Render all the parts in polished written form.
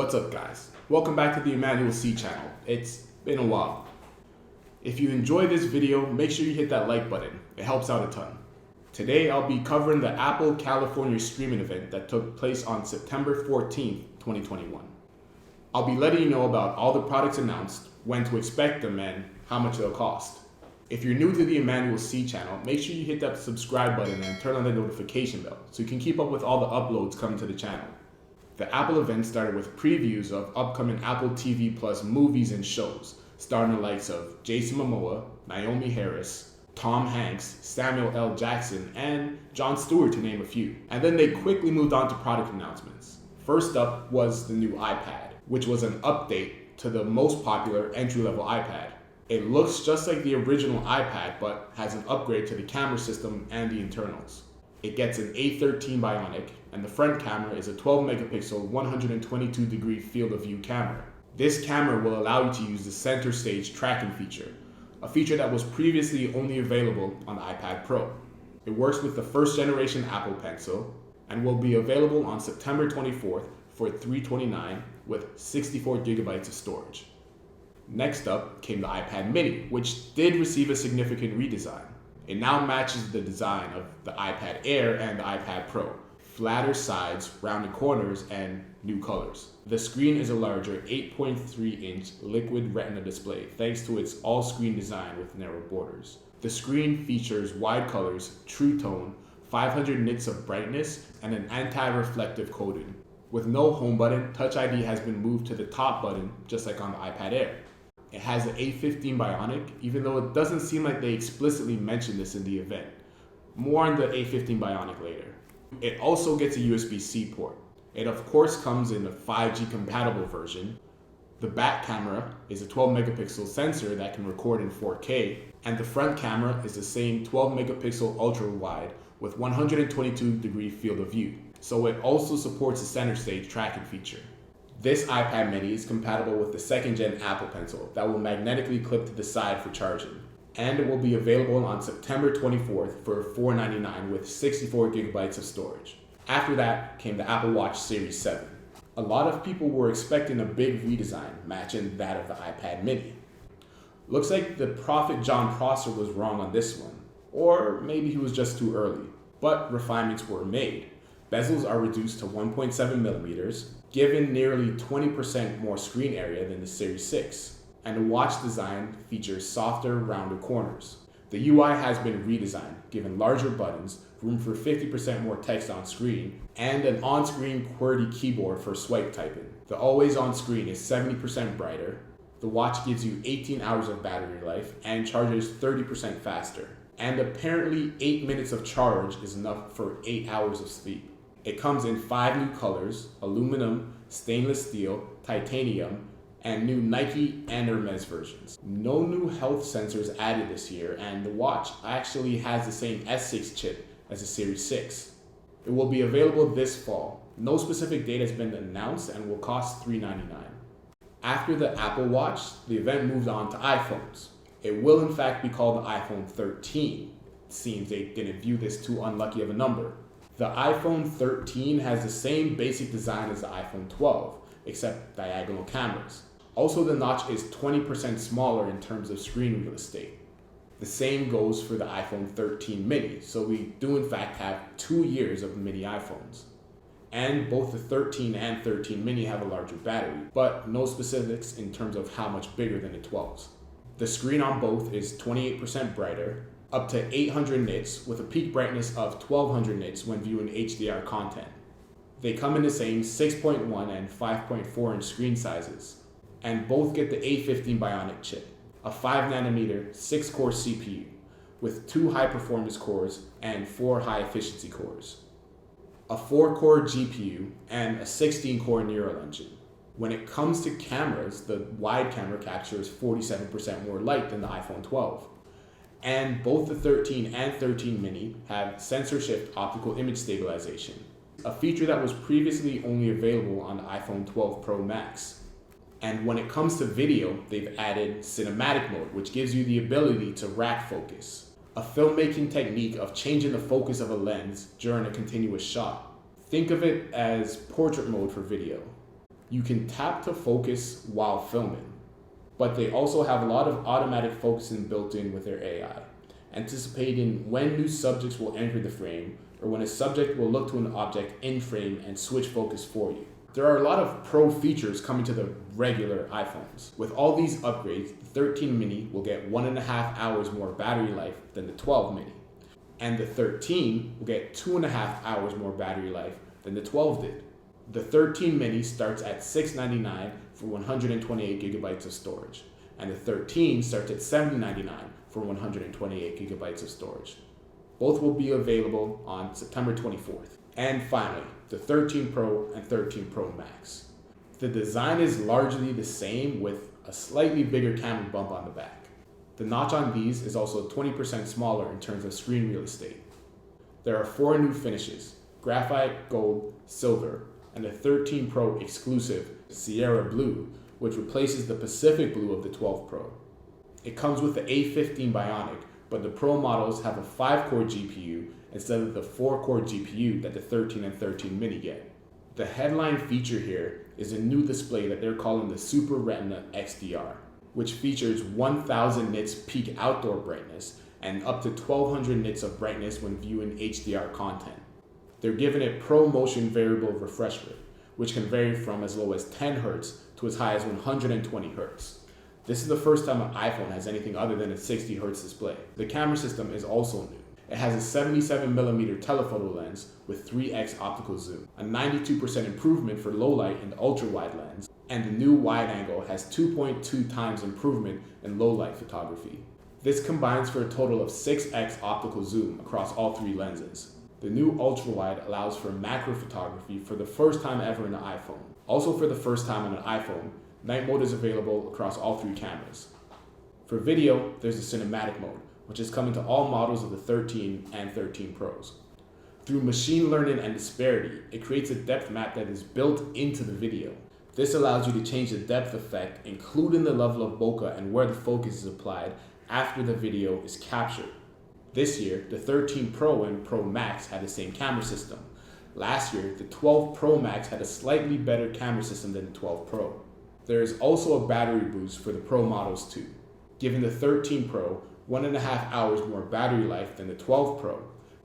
What's up, guys? Welcome back to the Emanuel-C channel. It's been a while. If you enjoyed this video, make sure you hit that like button. It helps out a ton. Today, I'll be covering the Apple California streaming event that took place on September 14th, 2021. I'll be letting you know about all the products announced, when to expect them, and how much they'll cost. If you're new to the Emanuel-C channel, make sure you hit that subscribe button and turn on the notification bell so you can keep up with all the uploads coming to the channel. The Apple event started with previews of upcoming Apple TV Plus movies and shows, starring the likes of Jason Momoa, Naomi Harris, Tom Hanks, Samuel L. Jackson, and Jon Stewart, to name a few. And then they quickly moved on to product announcements. First up was the new iPad, which was an update to the most popular entry-level iPad. It looks just like the original iPad, but has an upgrade to the camera system and the internals. It gets an A13 Bionic, and the front camera is a 12 megapixel 122 degree field of view camera. This camera will allow you to use the center stage tracking feature, a feature that was previously only available on the iPad Pro. It works with the first generation Apple Pencil and will be available on September 24th for $329 with 64 gigabytes of storage. Next up came the iPad mini, which did receive a significant redesign. It now matches the design of the iPad Air and the iPad Pro. Flatter sides, rounded corners, and new colors. The screen is a larger 8.3-inch liquid retina display thanks to its all-screen design with narrow borders. The screen features wide colors, true tone, 500 nits of brightness, and an anti-reflective coating. With no home button, Touch ID has been moved to the top button, just like on the iPad Air. It has an A15 Bionic, even though it doesn't seem like they explicitly mentioned this in the event. More on the A15 Bionic later. It also gets a USB-C port. It of course comes in a 5G compatible version. The back camera is a 12 megapixel sensor that can record in 4K, and the front camera is the same 12 megapixel ultra wide with 122 degree field of view. So it also supports the center stage tracking feature. This iPad mini is compatible with the second gen Apple Pencil that will magnetically clip to the side for charging. And it will be available on September 24th for $499 with 64 gigabytes of storage. After that came the Apple Watch Series 7. A lot of people were expecting a big redesign matching that of the iPad mini. Looks like the prophet Jon Prosser was wrong on this one, or maybe he was just too early, but refinements were made. Bezels are reduced to 1.7 millimeters, given nearly 20% more screen area than the Series 6. And the watch design features softer, rounded corners. The UI has been redesigned, given larger buttons, room for 50% more text on screen, and an on-screen QWERTY keyboard for swipe typing. The always-on screen is 70% brighter. The watch gives you 18 hours of battery life and charges 30% faster. And apparently 8 minutes of charge is enough for 8 hours of sleep. It comes in 5 new colors: aluminum, stainless steel, titanium, and new Nike and Hermes versions. No new health sensors added this year, and the watch actually has the same S6 chip as the Series 6. It will be available this fall. No specific date has been announced and will cost $399. After the Apple Watch, the event moved on to iPhones. It will in fact be called the iPhone 13. It seems they didn't view this too unlucky of a number. The iPhone 13 has the same basic design as the iPhone 12, except diagonal cameras. Also, the notch is 20% smaller in terms of screen real estate. The same goes for the iPhone 13 mini, so we do in fact have 2 years of mini iPhones. And both the 13 and 13 mini have a larger battery, but no specifics in terms of how much bigger than the 12s. The screen on both is 28% brighter, up to 800 nits with a peak brightness of 1200 nits when viewing HDR content. They come in the same 6.1 and 5.4 inch screen sizes, and both get the A15 Bionic chip, a 5nm 6-core CPU with 2 high-performance cores and 4 high-efficiency cores, a 4-core GPU, and a 16-core neural engine. When it comes to cameras, the wide camera captures 47% more light than the iPhone 12. And both the 13 and 13 mini have sensor shift optical image stabilization, a feature that was previously only available on the iPhone 12 Pro Max. And when it comes to video, they've added cinematic mode, which gives you the ability to rack focus, a filmmaking technique of changing the focus of a lens during a continuous shot. Think of it as portrait mode for video. You can tap to focus while filming, but they also have a lot of automatic focusing built in with their AI, anticipating when new subjects will enter the frame or when a subject will look to an object in frame and switch focus for you. There are a lot of pro features coming to the regular iPhones. With all these upgrades, the 13 mini will get 1.5 hours more battery life than the 12 mini. And the 13 will get 2.5 hours more battery life than the 12 did. The 13 mini starts at $699 for 128 gigabytes of storage, and the 13 starts at $799 for 128 gigabytes of storage. Both will be available on September 24th. And finally, the 13 Pro and 13 Pro Max. The design is largely the same with a slightly bigger camera bump on the back. The notch on these is also 20% smaller in terms of screen real estate. There are 4 new finishes: graphite, gold, silver, and the 13 Pro exclusive Sierra Blue, which replaces the Pacific Blue of the 12 Pro. It comes with the A15 Bionic, but the Pro models have a 5-core GPU instead of the 4-core GPU that the 13 and 13 mini get. The headline feature here is a new display that they're calling the Super Retina XDR, which features 1000 nits peak outdoor brightness and up to 1200 nits of brightness when viewing HDR content. They're giving it Pro Motion Variable Refresh Rate, which can vary from as low as 10 Hz to as high as 120 Hz. This is the first time an iPhone has anything other than a 60 Hz display. The camera system is also new. It has a 77mm telephoto lens with 3x optical zoom, a 92% improvement for low light and ultra wide lens, and the new wide angle has 2.2 times improvement in low light photography. This combines for a total of 6x optical zoom across all 3 lenses. The new ultra wide allows for macro photography for the first time ever in an iPhone. Also for the first time on an iPhone, night mode is available across all 3 cameras. For video, there's the cinematic mode, which is coming to all models of the 13 and 13 Pros. Through machine learning and disparity, it creates a depth map that is built into the video. This allows you to change the depth effect, including the level of bokeh and where the focus is applied after the video is captured. This year, the 13 Pro and Pro Max had the same camera system. Last year, the 12 Pro Max had a slightly better camera system than the 12 Pro. There is also a battery boost for the Pro models too, giving the 13 Pro 1.5 hours more battery life than the 12 Pro,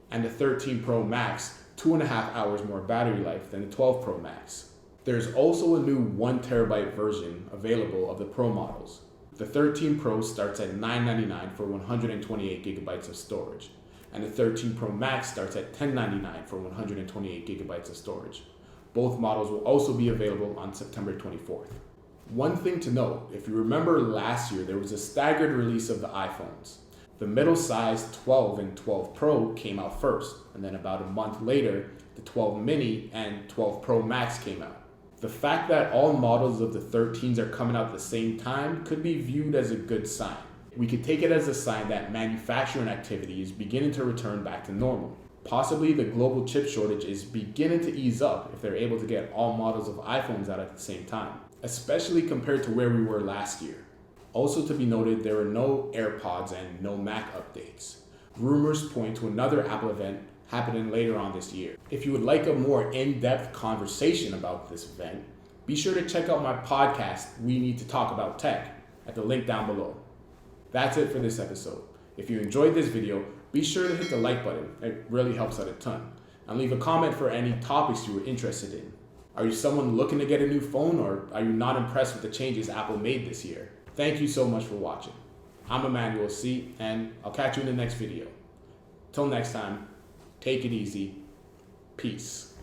and the 13 Pro Max 2.5 hours more battery life than the 12 Pro Max. There's also a new 1TB version available of the Pro models. The 13 Pro starts at $999 for 128 gigabytes of storage, and the 13 Pro Max starts at $1099 for 128 gigabytes of storage. Both models will also be available on September 24th. One thing to note, if you remember last year, there was a staggered release of the iPhones. The middle-sized 12 and 12 Pro came out first, and then about a month later, the 12 mini and 12 Pro Max came out. The fact that all models of the 13s are coming out at the same time could be viewed as a good sign. We could take it as a sign that manufacturing activity is beginning to return back to normal. Possibly the global chip shortage is beginning to ease up if they're able to get all models of iPhones out at the same time, especially compared to where we were last year. Also to be noted, there are no AirPods and no Mac updates. Rumors point to another Apple event happening later on this year. If you would like a more in-depth conversation about this event, be sure to check out my podcast, We Need to Talk About Tech, at the link down below. That's it for this episode. If you enjoyed this video, be sure to hit the like button. It really helps out a ton. And leave a comment for any topics you were interested in. Are you someone looking to get a new phone, or are you not impressed with the changes Apple made this year? Thank you so much for watching. I'm Emanuel-C, and I'll catch you in the next video. Till next time, take it easy. Peace.